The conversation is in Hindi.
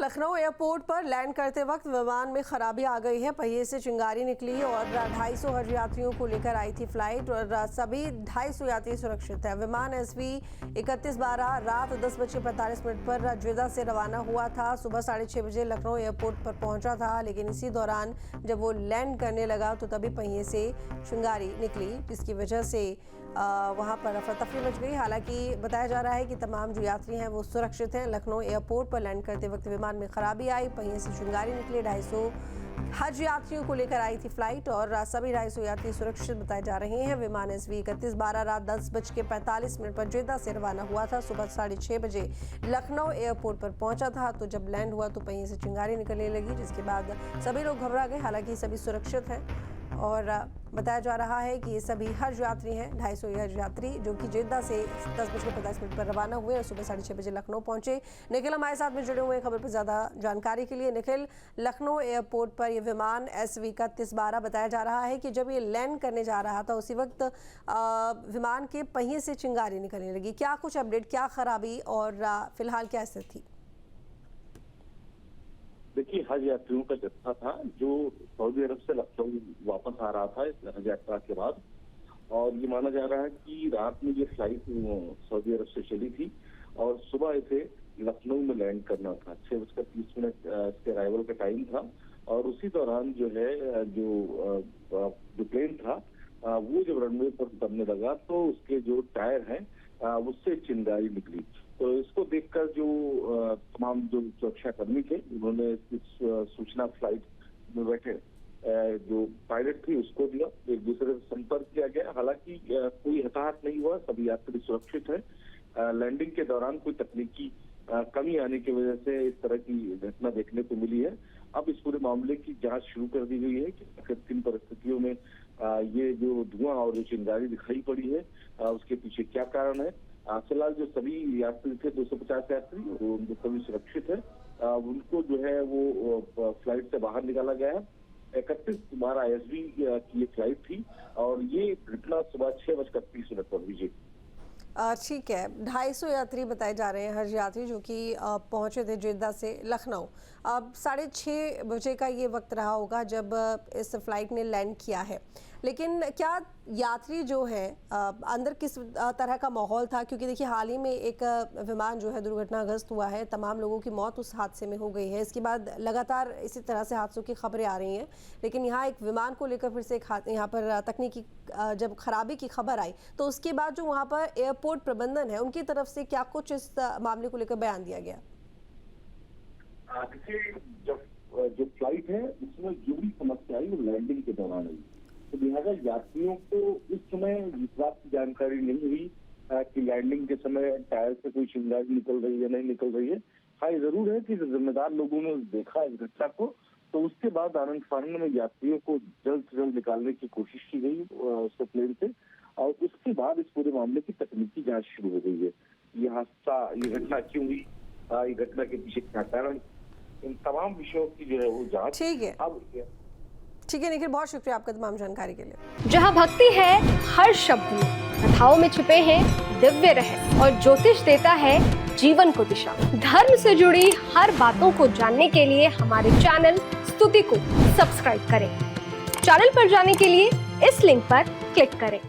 लखनऊ एयरपोर्ट पर लैंड करते वक्त विमान में खराबी आ गई है। पहिए से चिंगारी निकली और 250 हज यात्रियों को लेकर आई थी फ्लाइट और सभी 250 यात्री सुरक्षित हैं। विमान SV 3112 रात 10:45 पर जेद्दा से रवाना हुआ था। सुबह 6:30 बजे लखनऊ एयरपोर्ट पर पहुंचा था, लेकिन इसी दौरान जब वो लैंड करने लगा तो तभी पहिए से चिंगारी निकली, जिसकी वजह से वहां पर अफरा-तफरी मच गई। हालांकि बताया जा रहा है कि तमाम जो यात्री हैं वो सुरक्षित हैं। लखनऊ एयरपोर्ट पर लैंड करते वक्त विमान में खराबी आई, पहिए से चिंगारी निकली। 250 हज यात्रियों को लेकर आई थी फ्लाइट और सभी 250 यात्री सुरक्षित बताए जा रहे हैं। विमान SV 3112 रात 10:45 पर जेद्दा से रवाना हुआ था। सुबह 6:30 बजे लखनऊ एयरपोर्ट पर पहुंचा था, तो जब लैंड हुआ तो पहिए से चिंगारी निकलने लगी, जिसके बाद सभी लोग घबरा गए। हालांकि सभी सुरक्षित हैं और बताया जा रहा है कि ये सभी हज यात्री हैं। 250 हज यात्री जो कि जेद्दा से 10:45 पर रवाना हुए और सुबह 6:30 बजे लखनऊ पहुंचे। निखिल हमारे साथ में जुड़े हुए हैं खबर पर ज़्यादा जानकारी के लिए। निखिल, लखनऊ एयरपोर्ट पर ये विमान SV 3112 बताया जा रहा है कि जब ये लैंड करने जा रहा था उसी वक्त विमान के पहिए से चिंगारी निकलने लगी। क्या कुछ अपडेट, क्या खराबी और फिलहाल क्या स्थिति? देखिए, हज यात्रियों का जत्था था जो सऊदी अरब से लखनऊ वापस आ रहा था इस हज यात्रा के बाद, और ये माना जा रहा है कि रात में ये फ्लाइट सऊदी अरब से चली थी और सुबह इसे लखनऊ में लैंड करना था। 6:30 इसके अराइवल का टाइम था और उसी दौरान जो है जो प्लेन था वो जब रनवे पर उतरने लगा तो उसके जो टायर हैं उससे चिंगारी निकली। तो इसको देखकर जो तमाम जो सुरक्षा कर्मी थे उन्होंने इस सूचना फ्लाइट में बैठे जो पायलट थी उसको दिया। एक दूसरे से संपर्क किया गया। हालांकि कोई हताहत नहीं हुआ, सभी यात्री सुरक्षित है। लैंडिंग के दौरान कोई तकनीकी कमी आने की वजह से इस तरह की घटना देखने को मिली है। अब इस पूरे मामले की जांच शुरू कर दी गई है कि आखिर किन परिस्थितियों में ये जो धुआं और जो चिंगारी दिखाई पड़ी है उसके पीछे क्या कारण है। फिलहाल जो सभी यात्री थे 250 यात्री उनको सभी सुरक्षित है। उनको जो है वो फ्लाइट से बाहर निकाला गया है। 3112 SV की ये फ्लाइट थी और ये घटना सुबह 6:30 पर हुई। ठीक है, 250 यात्री बताए जा रहे हैं, हज यात्री जो कि पहुंचे थे जेद्दा से लखनऊ। अब 6:30 बजे का ये वक्त रहा होगा जब इस फ्लाइट ने लैंड किया है, लेकिन क्या यात्री जो है अंदर किस तरह का माहौल था? क्योंकि देखिए हाल ही में एक विमान जो है दुर्घटनाग्रस्त हुआ है, तमाम लोगों की मौत उस हादसे में हो गई है। इसके बाद लगातार इसी तरह से हादसों की खबरें आ रही हैं, लेकिन यहाँ एक विमान को लेकर फिर से यहाँ पर तकनीकी जब खराबी की खबर आई तो उसके बाद जो वहाँ पर एयरपोर्ट प्रबंधन है उनकी तरफ से क्या कुछ इस मामले को लेकर बयान दिया गया? जब जो फ्लाइट है उसमें जो भी समस्या आई वो लैंडिंग के दौरान आई, तो लिहाजा यात्रियों को इस समय इस बात की जानकारी नहीं हुई कि लैंडिंग के समय टायर से कोई चिंगारी निकल रही है नहीं निकल रही है। हाँ, ये जरूर है कि जिम्मेदार लोगों ने देखा इस घटना को, तो उसके बाद आनंद फानन में यात्रियों को जल्द से जल्द निकालने की कोशिश की गई उसके प्लेन से, और उसके बाद इस पूरे मामले की तकनीकी जांच शुरू हो गई है। ये घटना क्यों हुई, ये घटना के पीछे क्या कारण, इन तमाम विषयों की जो है वो जांच अब ठीक है निखिल, बहुत शुक्रिया आपका तमाम जानकारी के लिए। जहाँ भक्ति है हर शब्द में, कथाओं में छिपे हैं दिव्य रहस्य और ज्योतिष देता है जीवन को दिशा। धर्म से जुड़ी हर बातों को जानने के लिए हमारे चैनल स्तुति को सब्सक्राइब करें। चैनल पर जाने के लिए इस लिंक पर क्लिक करें।